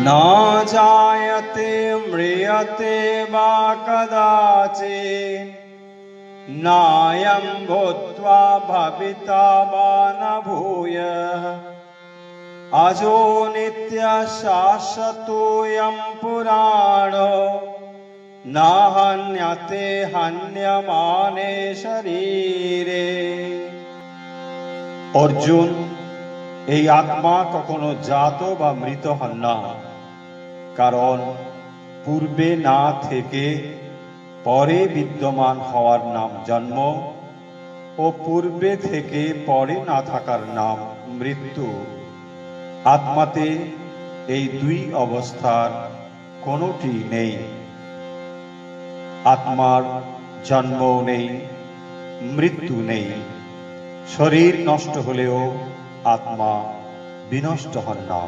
না জায়তে ম্রিয়তে বা কদাচিৎ নায়ং ভূত্বা ভবিতা বা ন ভূয়ঃ अजो नित्य शाश्वतोऽयं पुराणो न हन्यते हन्यमाने शरीरे। অর্জুন, এই আত্মা কখনো জাত বা মৃত হন না, কারণ পূর্বে না থেকে পরে বিদ্যমান হওয়ার নাম জন্ম ও পূর্বে থেকে পরে না থাকার নাম মৃত্যু। আত্মাতে এই দুই অবস্থার কোনোটি নেই। আত্মার জন্মও নেই, মৃত্যু নেই। শরীর নষ্ট হলেও আত্মা বিনষ্ট হন না।